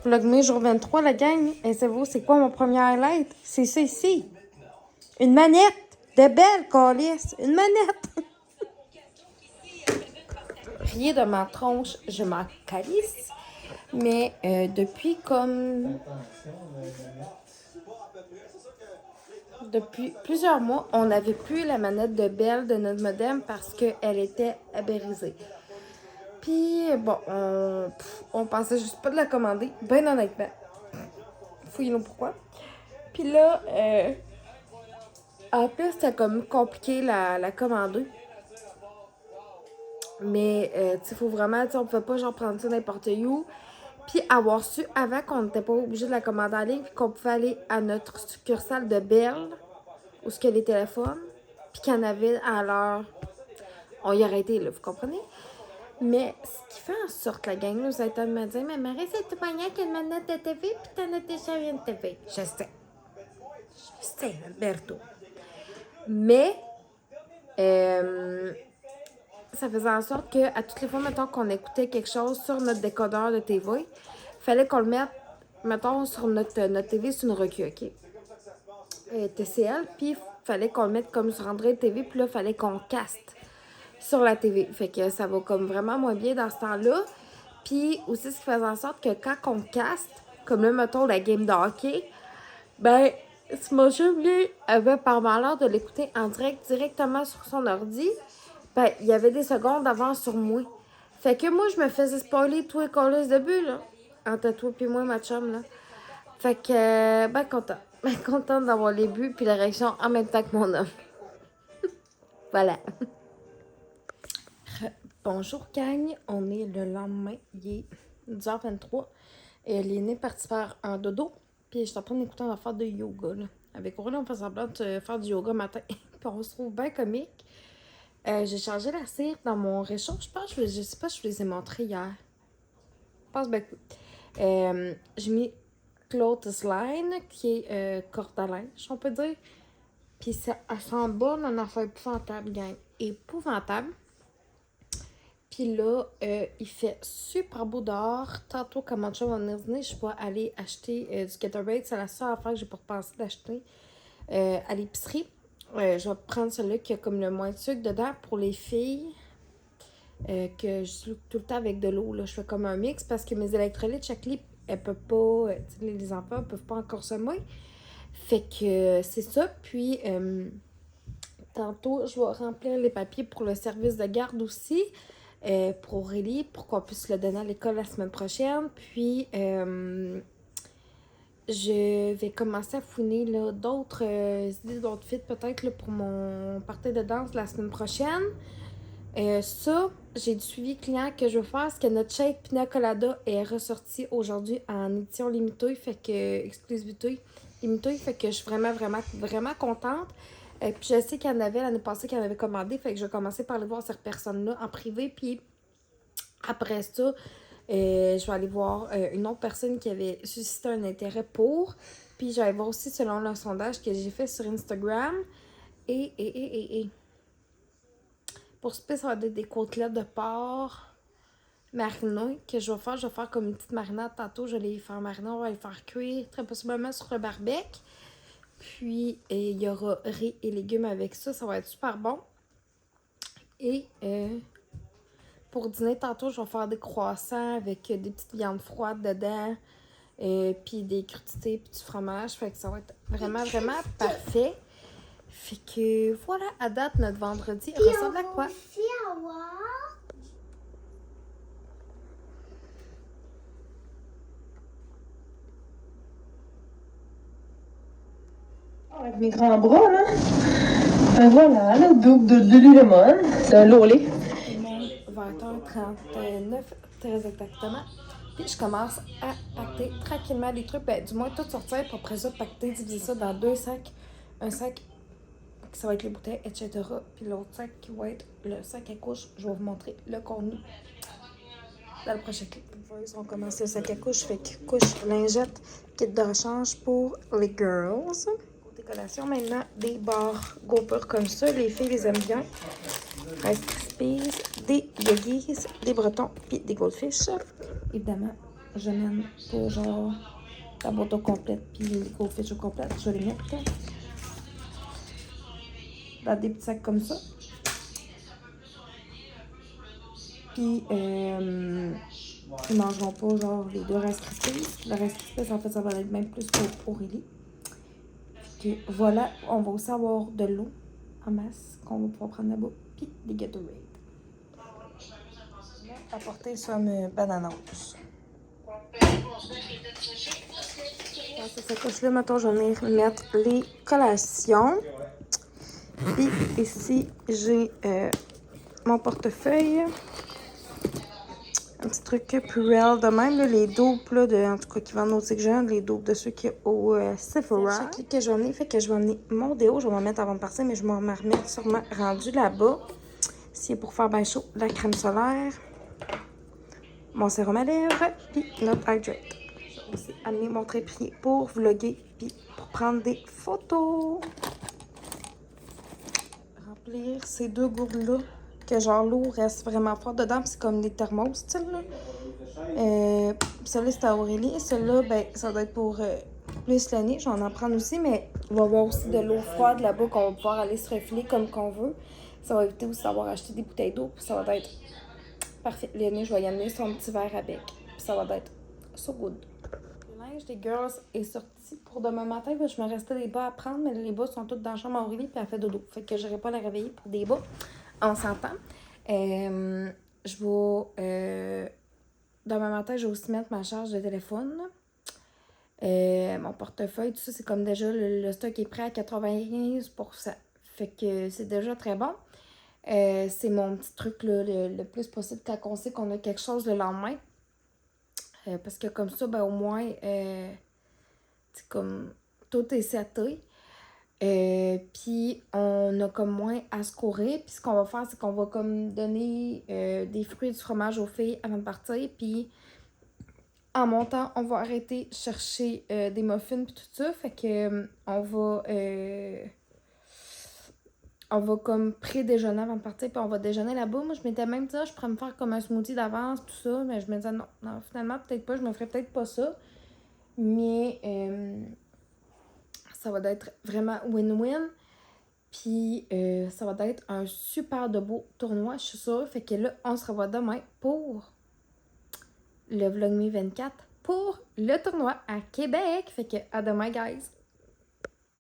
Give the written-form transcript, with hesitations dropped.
Vlogmas jour 23, la gang. Et savez-vous, c'est quoi mon premier highlight? C'est ça ici. Une manette de belle calice. Une manette. Rien de ma tronche, je m'en calisse. Mais depuis comme... Depuis plusieurs mois, on n'avait plus la manette de Belle de notre modem parce qu'elle était brisée. Puis, bon, on pensait juste pas de la commander, ben honnêtement. Fouillez-nous pourquoi. Puis là, en plus, c'était comme compliqué la commander. Mais, tu sais, faut vraiment, tu sais, on pouvait pas genre prendre ça n'importe où. Puis avoir su avant qu'on n'était pas obligé de la commander en ligne, puis qu'on pouvait aller à notre succursale de Belle, où ce que les téléphones, puis qu'il y en avait à l'heure. On y aurait été, là, vous comprenez? Mais ce qui fait en sorte, la gang, vous êtes en train de me dire, mais Marie, c'est tout moyen qu'il y a une manette de TV, puis t'en as déjà une TV. Je sais, Alberto. Mais, ça faisait en sorte qu'à toutes les fois, mettons, qu'on écoutait quelque chose sur notre décodeur de TV, fallait qu'on le mette, mettons, sur notre TV sur une recue, OK? TCL, puis fallait qu'on le mette comme sur Android TV, puis là, fallait qu'on caste sur la TV. Fait que ça va comme vraiment moins bien dans ce temps-là. Puis aussi, ce qui faisait en sorte que quand on caste, comme là, mettons, la game de hockey, ben, si mon chum, lui, avait par malheur de l'écouter en direct, directement sur son ordi, ben, il y avait des secondes d'avance sur moi. Fait que moi, je me faisais spoiler tous les colis de but, là. Entre toi et moi, ma chum, là. Fait que, ben, content. Ben, contente d'avoir les buts puis l'érection en même temps que mon homme. Voilà. Bonjour, gang. On est le lendemain. Il est 10h23. Et Léné est partie faire un dodo. Puis je suis en train d'écouter une affaire de yoga, là. Avec Aurélien, on fait semblant de faire du yoga matin. Puis on se trouve bien comique. J'ai changé la cire dans mon réchaud. Je sais pas si je vous les ai montrés hier. Je pense bien que j'ai mis Clothes Line, qui est corde à linge, on peut dire. Puis ça sent bon, une affaire épouvantable, gang. Épouvantable. Puis là, il fait super beau dehors. Tantôt, quand mon chum va venir dîner, je vais aller acheter du Gatorade. C'est la seule affaire que j'ai pour penser d'acheter à l'épicerie. Je vais prendre celui-là qui a comme le moins de sucre dedans pour les filles. Que je joue tout le temps avec de l'eau. Je fais comme un mix parce que mes électrolytes, chaque lit, elles peuvent pas. Les enfants ne peuvent pas encore se mouiller. Fait que c'est ça. Puis, tantôt, je vais remplir les papiers pour le service de garde aussi. Pour Aurélie, pour qu'on puisse le donner à l'école la semaine prochaine. Puis, je vais commencer à fouiner d'autres idées d'outfits peut-être là, pour mon party de danse la semaine prochaine. Ça, j'ai du suivi client que je veux faire parce que notre shake Pina Colada est ressorti aujourd'hui en édition limitée, fait que exclusivité limitée, fait que je suis vraiment, vraiment, vraiment contente. Puis je sais qu'il y en avait l'année passée qui en avait commandé, fait que je vais commencer par aller voir cette personne-là en privé, puis après ça, je vais aller voir une autre personne qui avait suscité un intérêt pour, puis je vais voir aussi selon le sondage que j'ai fait sur Instagram, et pour souper, ça va être des côtelettes de porc marinées que je vais faire comme une petite marinade tantôt. Je vais les faire mariner, on va les faire cuire très possiblement sur le barbecue. Puis, il y aura riz et légumes avec ça. Ça va être super bon. Et pour dîner, tantôt, je vais faire des croissants avec des petites viandes froides dedans. Puis des crudités, puis du fromage. Fait que ça va être vraiment, vraiment parfait. Fait que voilà, à date, notre vendredi ressemble à quoi? Avec mes grands bras, là. Voilà, le double de Lululemon. C'est un lolé. 20h39, très exactement. Puis je commence à pacter tranquillement les trucs. Ben, du moins, tout sortir pour après ça, pacter, diviser ça dans 2 sacs. Un sac qui ça va être les bouteilles, etc. Puis l'autre sac qui va être le sac à couche. Je vais vous montrer le contenu dans le prochain clip. On va commencer le sac à couche. Fait que couche, lingette, kit de rechange pour les girls. Côté collation, maintenant, des barres GoPro comme ça. Les filles les aiment bien. Rice Krispies, des Yogis, des Bretons, puis des Goldfish. Évidemment, je mène pour genre la boîte au complète puis les GoFish au complète. Je vais les mettre dans des petits sacs comme ça. Puis, ils mangeront pas genre les 2 Rice Krispies. Le Rice Krispies, en fait, ça va être même plus pour Aurélie. Puis voilà, on va aussi avoir de l'eau en masse qu'on va pouvoir prendre là-bas. Puis des Gatorade. Apporter some bananas. Dans cette sacoche-là, mettons, je vais venir mettre les collations. Puis ici, j'ai mon portefeuille. Un petit truc Purell de même, là, les dopes, là, en tout cas, qui vendent aux exigeants, les dopes de ceux qui sont au Sephora. Chaque clic que je vais emmener, fait que je vais emmener mon déo, je vais m'en mettre avant de partir, mais je vais m'en remettre sûrement rendu là-bas. C'est pour faire bien chaud, la crème solaire, mon sérum à lèvres, puis notre hydrate. Je vais aussi amener mon trépied pour vlogger, puis pour prendre des photos. Remplir ces 2 gourdes-là, que genre l'eau reste vraiment forte dedans, puis c'est comme des thermos, style, là. Celle-là, c'est à Aurélie. Celle-là, ben, ça doit être pour plus l'année. Je vais en prendre aussi, mais on va avoir aussi de l'eau froide là-bas qu'on va pouvoir aller se refiler comme qu'on veut. Ça va éviter aussi d'avoir acheté des bouteilles d'eau, puis ça va être parfait. L'année, je vais y amener son petit verre à bec, puis ça va être so good. Le linge des girls est sorti pour demain matin. Je me restais des bas à prendre, mais les bas sont tous dans la chambre à Aurélie, puis elle fait dodo. Fait que je n'irai pas la réveiller pour des bas. On s'entend. Je vais... Demain matin, je vais aussi mettre ma charge de téléphone. Mon portefeuille, tout ça, c'est comme déjà le stock est prêt à 95%. Fait que c'est déjà très bon. C'est mon petit truc là, le plus possible quand on sait qu'on a quelque chose le lendemain. Parce que comme ça, ben au moins, c'est comme tout est seté. Puis on a comme moins à se courir. Puis ce qu'on va faire, c'est qu'on va comme donner des fruits et du fromage aux filles avant de partir. Puis en montant, on va arrêter chercher des muffins puis tout ça. Fait que on va comme pré-déjeuner avant de partir. Puis on va déjeuner là-bas. Moi, je m'étais même dit, je pourrais me faire comme un smoothie d'avance, tout ça. Mais je me disais, non, finalement, peut-être pas. Je me ferais peut-être pas ça. Mais ça va être vraiment win-win. Puis ça va être un super de beau tournoi, je suis sûre. Fait que là, on se revoit demain pour le Vlogme 24 pour le tournoi à Québec. Fait que à demain, guys!